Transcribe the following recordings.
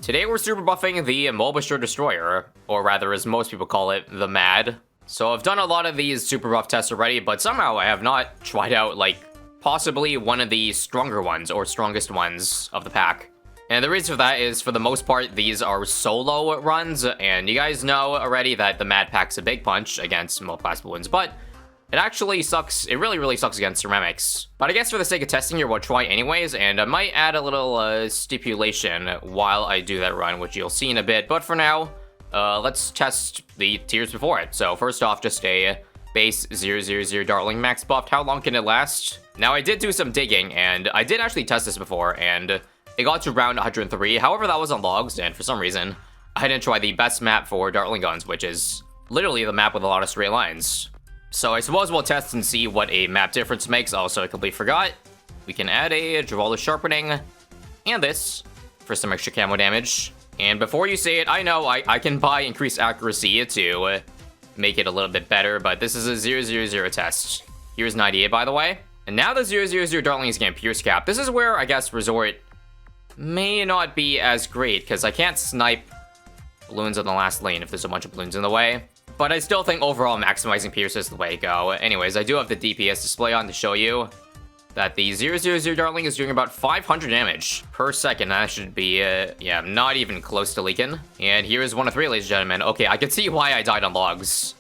Today we're super buffing the MOAB Destroyer, or rather as most people call it, the MAD. So I've done a lot of these super buff tests already, but somehow I have not tried out like possibly one of the stronger ones or strongest ones of the pack. And the reason for that is, for the most part, these are solo runs, and you guys know already that the MAD packs a big punch against MOAB class balloons, but it actually sucks. It really sucks against ceramics. But I guess for the sake of testing here, we'll try anyways, and I might add a little stipulation while I do that run, which you'll see in a bit. But for now, let's test the tiers before it. So first off, just a base 000 Darling Max Buffed. How long can it last? Now, I did do some digging, and I did actually test this before, and it got to round 103. However, that was on logs, and for some reason, I didn't try the best map for Dartling guns, which is literally the map with a lot of straight lines. So I suppose we'll test and see what a map difference makes. Also, I completely forgot. We can add a Jawala Sharpening and this for some extra camo damage. And before you say it, I know I can buy increased accuracy to make it a little bit better, but this is a 000 test. Here's 98, by the way. And now the 000 Dartling is getting Pierce Cap. This is where, I guess, Resort may not be as great, because I can't snipe balloons on the last lane if there's a bunch of balloons in the way. But I still think overall maximizing Pierce is the way to go. Anyways, I do have the DPS display on to show you that the 000 Dartling is doing about 500 damage per second. That should be, yeah, not even close to leaking. And here's 1 of 3, ladies and gentlemen. Okay, I can see why I died on logs.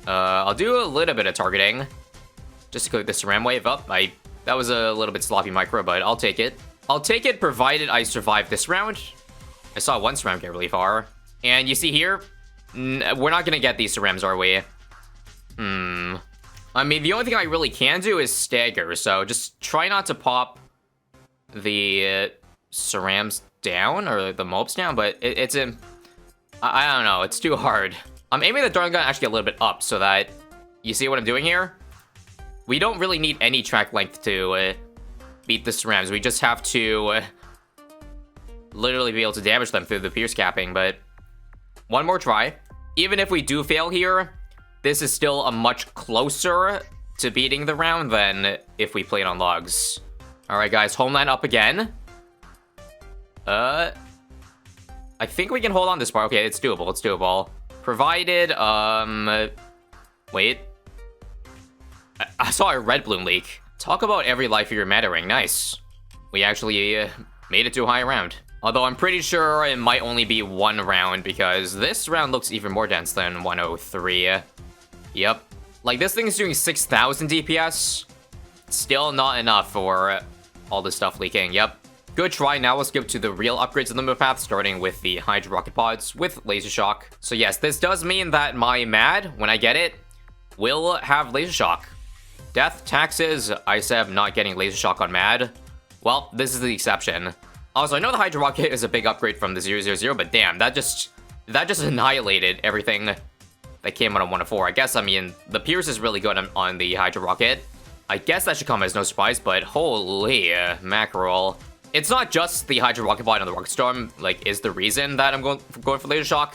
I'll do a little bit of targeting just to click the Saram wave up. That was a little bit sloppy micro, but I'll take it. I'll take it provided I survive this round. I saw one Saram get really far. And you see here, we're not gonna get these Sarams, are we? I mean, the only thing I really can do is stagger, so just try not to pop the Sarams down, or the MOABs down, but it's a... I don't know, it's too hard. I'm aiming the Dartling gun actually a little bit up, so that... You see what I'm doing here? We don't really need any track length to beat the Sarams. We just have to literally be able to damage them through the Pierce capping, but... One more try. Even if we do fail here, this is still a much closer to beating the round than if we played on logs. Alright guys, homeland up again. I think we can hold on this part. Okay, it's doable, it's doable. Provided, wait. I saw a red bloom leak. Talk about every life you're mattering, nice. We actually made it to a high round. Although I'm pretty sure it might only be one round, because this round looks even more dense than 103. Yep. Like, this thing is doing 6,000 DPS. Still not enough for all this stuff leaking. Yep. Good try. Now let's get to the real upgrades of the move path, starting with the Hydra Rocket Pods with Laser Shock. So yes, this does mean that my MAD, when I get it, will have Laser Shock. Death, taxes, ISAB not getting Laser Shock on MAD. Well, this is the exception. Also, I know the Hydra Rocket is a big upgrade from the 000, but damn, that just annihilated everything that came out on 104. I guess, I mean, the Pierce is really good on the Hydra Rocket. I guess that should come as no surprise, but holy mackerel. It's not just the Hydra Rocket Pod and the Rocket Storm, like, is the reason that I'm going for Laser Shock.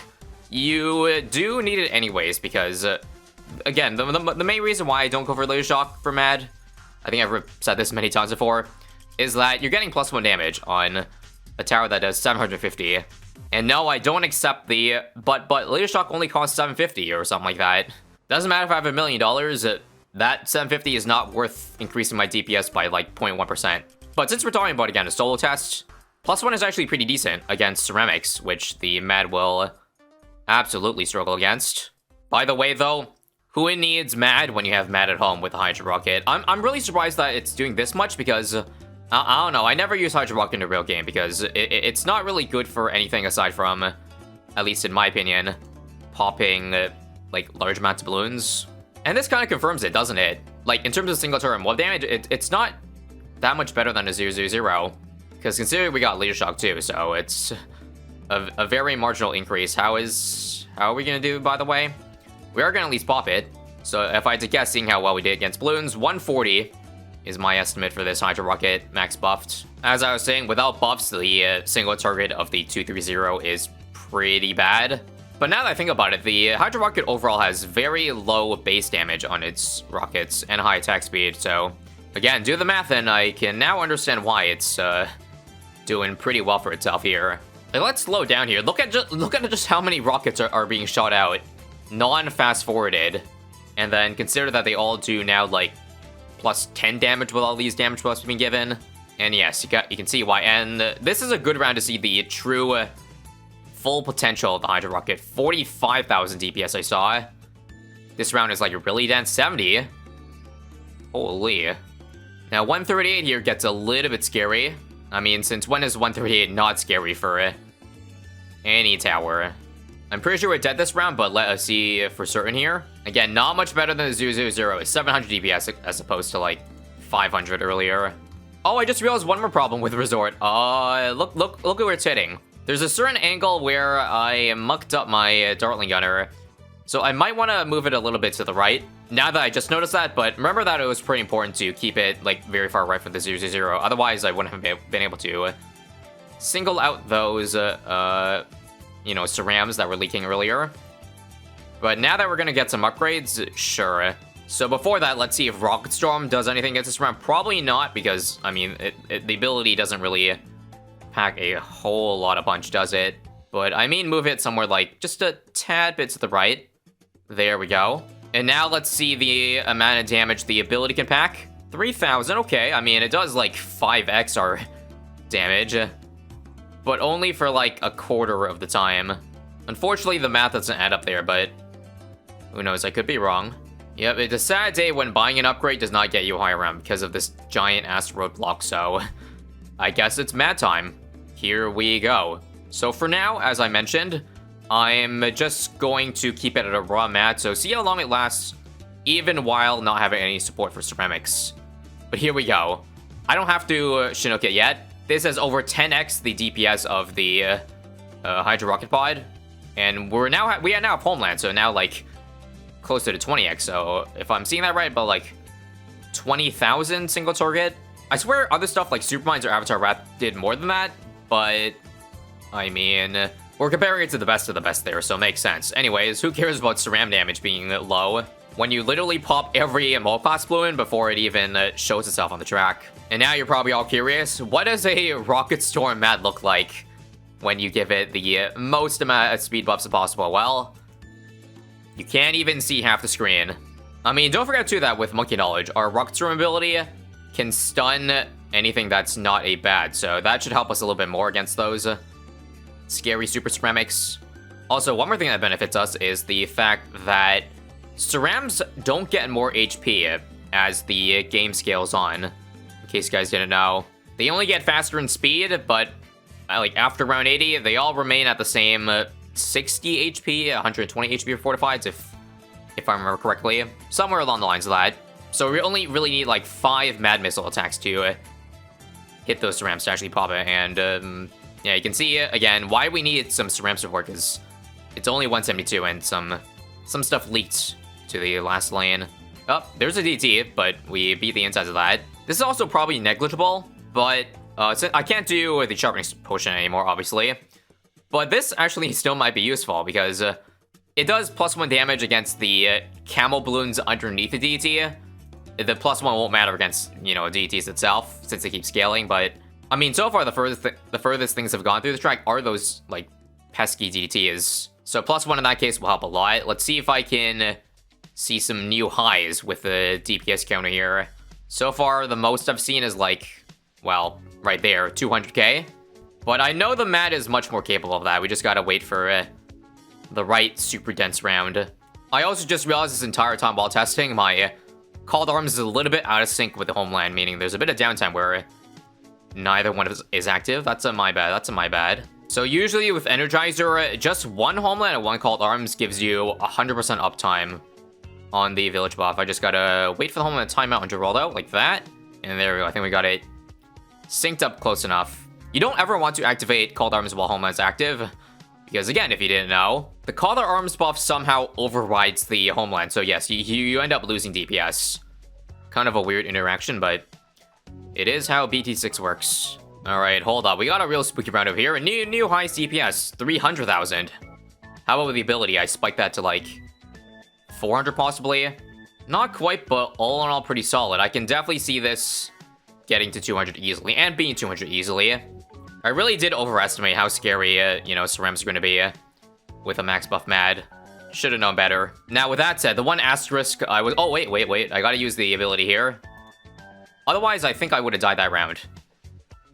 You do need it anyways, because, again, the main reason why I don't go for Laser Shock for MAD, I think I've said this many times before, is that you're getting +1 damage on a tower that does 750. And no, I don't accept the, but Laser Shock only costs 750 or something like that. Doesn't matter if I have $1 million, that 750 is not worth increasing my DPS by like 0.1%. But since we're talking about, again, a solo test, +1 is actually pretty decent against ceramics, which the MAD will absolutely struggle against. By the way, though, who needs MAD when you have MAD at home with the Hydra Rocket? I'm really surprised that it's doing this much, because... I don't know, I never use Hydra Rocket in a real game because it's not really good for anything aside from, at least in my opinion, popping, like, large amounts of balloons. And this kind of confirms it, doesn't it? Like, in terms of single turn MOAB damage, it's not that much better than a 000, because considering we got Laser Shock too, so it's a very marginal increase. How are we gonna do, by the way? We are gonna at least pop it. So if I had to guess, seeing how well we did against balloons, 140 is my estimate for this Hydra Rocket max buffed. As I was saying, without buffs, the single target of the 230 is pretty bad. But now that I think about it, the Hydra Rocket overall has very low base damage on its rockets and high attack speed. So again, do the math and I can now understand why it's doing pretty well for itself here. Let's slow down here. Look at just how many rockets are being shot out, non-fast forwarded, and then consider that they all do now like plus 10 damage with all these damage buffs being given. And yes, you can see why. And this is a good round to see the true full potential of the Hydra rocket. 45,000 DPS I saw. This round is like really dense. 70. Holy. Now 138 here gets a little bit scary. I mean, since when is 138 not scary for any tower? I'm pretty sure we're dead this round, but let us see for certain here. Again, not much better than the 000. It's 700 DPS as opposed to like 500 earlier. Oh, I just realized one more problem with Resort. Look at where it's hitting. There's a certain angle where I mucked up my Dartling Gunner. So I might want to move it a little bit to the right. Now that I just noticed that, but remember that it was pretty important to keep it like very far right from the 000. Otherwise, I wouldn't have been able to single out those, you know, cerams that were leaking earlier. But now that we're gonna get some upgrades, sure. So before that, let's see if Rocket Storm does anything against this round. Probably not, because, I mean, the ability doesn't really pack a whole lot of punch, does it? But, I mean, move it somewhere like just a tad bit to the right. There we go. And now let's see the amount of damage the ability can pack. 3,000, okay. I mean, it does like 5x our damage, but only for like a quarter of the time. Unfortunately, the math doesn't add up there, but who knows, I could be wrong. Yep, it's a sad day when buying an upgrade does not get you high round because of this giant-ass roadblock, so I guess it's MAD time. Here we go. So for now, as I mentioned, I'm just going to keep it at a raw MAD, so see how long it lasts, even while not having any support for ceramics. But here we go. I don't have to Chinook it yet. This has over 10x the DPS of the Hydra Rocket Pod, and we are now have Homeland, so now like closer to 20x. So if I'm seeing that right, about like 20,000 single target. I swear other stuff like Supermines or Avatar Wrath did more than that, but I mean, we're comparing it to the best of the best there, so it makes sense. Anyways, who cares about Ceram damage being low when you literally pop every MOAB class Bloon before it even shows itself on the track? And now you're probably all curious, what does a Rocket Storm MAD look like when you give it the most amount of speed buffs possible? Well, you can't even see half the screen. I mean, don't forget too that with Monkey Knowledge, our Rocket Storm ability can stun anything that's not a bad, so that should help us a little bit more against those scary super ceramics. Also, one more thing that benefits us is the fact that cerams don't get more HP as the game scales on. In case you guys didn't know, they only get faster in speed, but like after round 80, they all remain at the same 60 HP, 120 HP for fortifieds, if I remember correctly, somewhere along the lines of that. So we only really need like 5 Mad Missile attacks to hit those cerams to actually pop it, and yeah, you can see again why we need some ceram support, because it's only 172 and some stuff leaked to the last lane. Oh, there's a DT, but we beat the insides of that. This is also probably negligible, but I can't do the sharpening potion anymore, obviously. But this actually still might be useful, because it does +1 damage against the camel balloons underneath the DT. The +1 won't matter against, you know, DTs itself, since they keep scaling, but I mean, so far the furthest things have gone through the track are those, like, pesky DTs. So +1 in that case will help a lot. Let's see if I can see some new highs with the DPS counter here. So far, the most I've seen is like, well, right there, 200k. But I know the MAD is much more capable of that. We just gotta wait for the right super dense round. I also just realized this entire time while testing, my Called Arms is a little bit out of sync with the Homeland, meaning there's a bit of downtime where neither one is active. That's my bad. So usually with Energizer, just one Homeland and one Called Arms gives you 100% uptime on the Village buff. I just gotta wait for the Homeland timeout and roll out like that. And there we go. I think we got it synced up close enough. You don't ever want to activate Called Arms while Homeland's active, because again, if you didn't know, the Called Arms buff somehow overrides the Homeland. So yes, you end up losing DPS. Kind of a weird interaction, but it is how BT6 works. Alright, hold on. We got a real spooky round over here. A new high CPS, 300,000. How about with the ability? I spiked that to like 400 possibly. Not quite, but all in all pretty solid. I can definitely see this getting to 200 easily and being 200 easily. I really did overestimate how scary, you know, Cerams are going to be with a Max Buff M.A.D. Should have known better. Now, with that said, the one asterisk I was... Oh, wait. I gotta use the ability here. Otherwise, I think I would have died that round.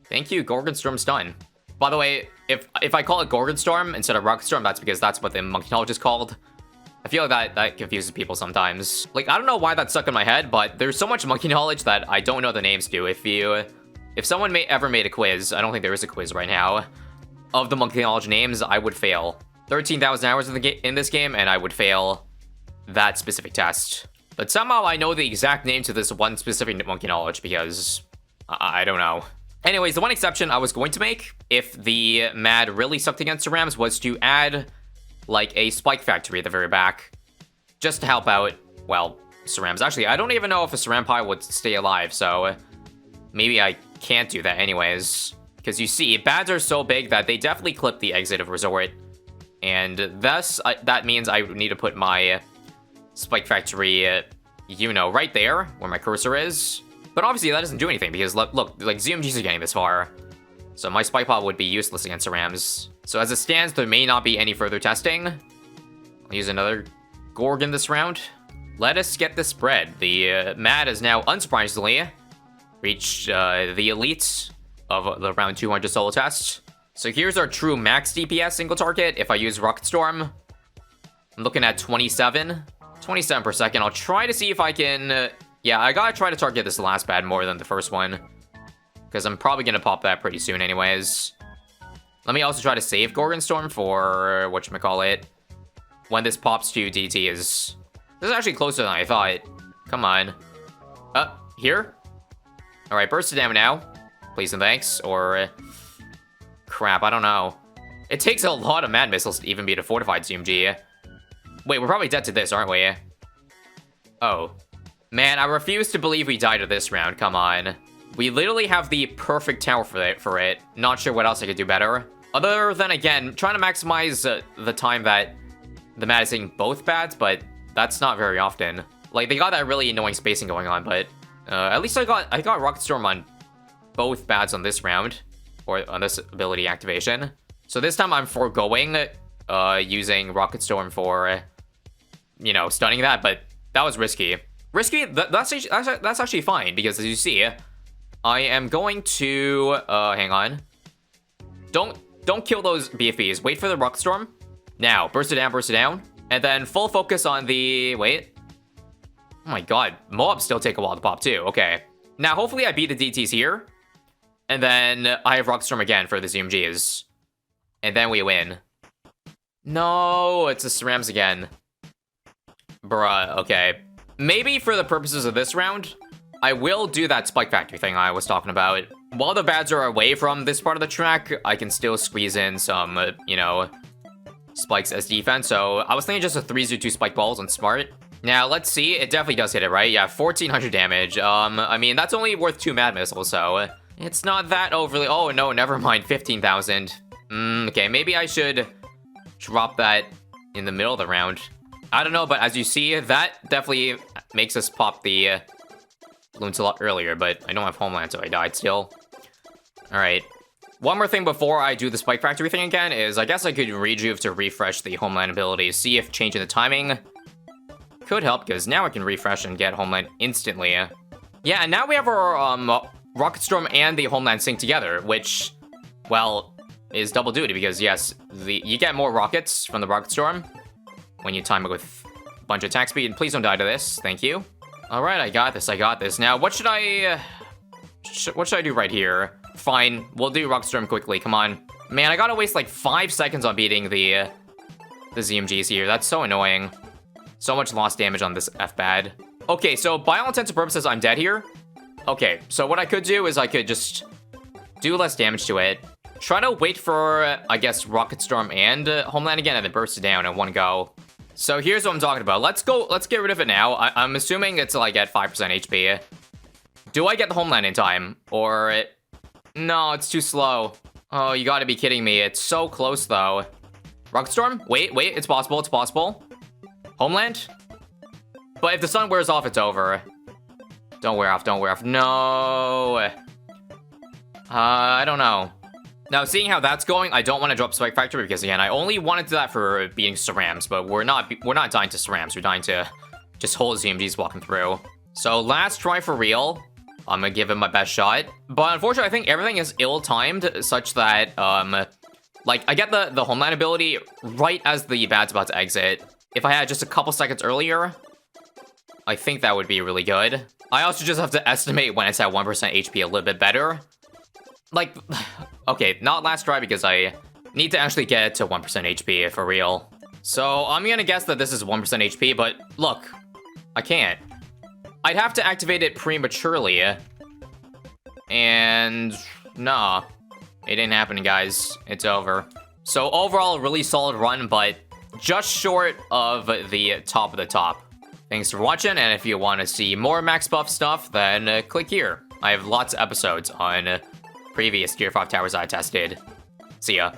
Thank you, Gorgonstorm stun. By the way, if I call it Gorgonstorm instead of Rocket Storm, that's because that's what the Monkey Knowledge is called. I feel like that confuses people sometimes. Like, I don't know why that's stuck in my head, but there's so much Monkey Knowledge that I don't know the names to. If someone ever made a quiz, I don't think there is a quiz right now, of the Monkey Knowledge names, I would fail. 13,000 hours in this game, and I would fail that specific test. But somehow I know the exact name to this one specific Monkey Knowledge because I don't know. Anyways, the one exception I was going to make, if the M.A.D really sucked against Cerams, was to add, like, a spike factory at the very back. Just to help out, well, Cerams. Actually, I don't even know if a Cerampie would stay alive, so maybe I can't do that anyways. Because you see, bads are so big that they definitely clip the exit of Resort. And thus, that means I need to put my spike factory, you know, right there, where my cursor is. But obviously, that doesn't do anything, because look, like, ZMGs are getting this far. So my spike pod would be useless against Cerams. So as it stands, there may not be any further testing. I'll use another Gorgon this round. Let us get the spread. The M.A.D has now, unsurprisingly, reached the elite of the round 200 solo test. So here's our true max DPS single target. If I use Rocket Storm, I'm looking at 27 per second. I'll try to see if I can... yeah, I gotta try to target this last bad more than the first one, because I'm probably gonna pop that pretty soon anyways. Let me also try to save Gorgonstorm for, whatchamacallit, when this pops to DT is... This is actually closer than I thought. Come on. Here? Alright, burst it down now. Please and thanks, or... crap, I don't know. It takes a lot of Mad Missiles to even beat a fortified ZMG. Wait, we're probably dead to this, aren't we? Oh. Man, I refuse to believe we died to this round, come on. We literally have the perfect tower for it. Not sure what else I could do better. Other than, again, trying to maximize the time that the M.A.D is hitting both bads, but that's not very often. Like, they got that really annoying spacing going on, but at least I got Rocket Storm on both bads on this round, or on this ability activation. So this time I'm foregoing using Rocket Storm for, you know, stunning that, but that was risky. Risky, that's actually fine, because as you see, I am going to, hang on. Don't kill those BFBs. Wait for the Rocket Storm. Now, burst it down. And then full focus on the, wait. Oh my god, MOAB still take a while to pop too, okay. Now, hopefully I beat the DTs here. And then I have Rocket Storm again for the ZMGs. And then we win. No, it's a Cerams again. Bruh, okay. Maybe for the purposes of this round, I will do that spike factory thing I was talking about. While the bads are away from this part of the track, I can still squeeze in some, you know, spikes as defense. So I was thinking just a 302 spike balls on smart. Now, let's see. It definitely does hit it, right? Yeah, 1400 damage. I mean, that's only worth 2 Mad Missiles, so it's not that overly... Oh, no, never mind. 15,000. Okay, maybe I should drop that in the middle of the round. I don't know, but as you see, that definitely makes us pop the Bloons a lot earlier, but I don't have Homeland, so I died still. Alright. One more thing before I do the Spike Factory thing again is I guess I could rejuve to refresh the Homeland ability, see if changing the timing could help, because now I can refresh and get Homeland instantly. Yeah, and now we have our Rocket Storm and the Homeland sync together, which, well, is double duty, because yes, you get more rockets from the Rocket Storm when you time it with a bunch of attack speed. And please don't die to this, thank you. Alright, I got this. Now, what should I do right here? Fine, we'll do Rocket Storm quickly, come on. Man, I gotta waste like 5 seconds on beating the ZMGs here. That's so annoying. So much lost damage on this F-Bad. Okay, so by all intents and purposes, I'm dead here. Okay, so what I could do is I could just do less damage to it. Try to wait for, I guess, Rocket Storm and Homeland again, and then burst it down in one go. So here's what I'm talking about. Let's get rid of it now. I'm assuming it's like at 5% HP. Do I get the Homeland in time? Or... No, it's too slow. Oh, you gotta be kidding me. It's so close, though. Rocket Storm? Wait, it's possible. Homeland? But if the sun wears off, it's over. Don't wear off. No! I don't know. Now, seeing how that's going, I don't want to drop Spike Factor because, again, I only wanted to do that for beating Cerams, but we're not dying to Cerams. We're dying to just hold ZMGs walking through. So, last try for real. I'm gonna give him my best shot. But unfortunately, I think everything is ill-timed such that, like, I get the Homeland ability right as the bad's about to exit. If I had just a couple seconds earlier, I think that would be really good. I also just have to estimate when it's at 1% HP a little bit better. Like, okay, not last try because I need to actually get to 1% HP for real. So I'm gonna guess that this is 1% HP, but look, I can't. I'd have to activate it prematurely. And nah, it didn't happen, guys. It's over. So overall, a really solid run, but just short of the top of the top. Thanks for watching, and if you want to see more Max Buff stuff, then click here. I have lots of episodes on previous Gear 5 towers I tested. See ya.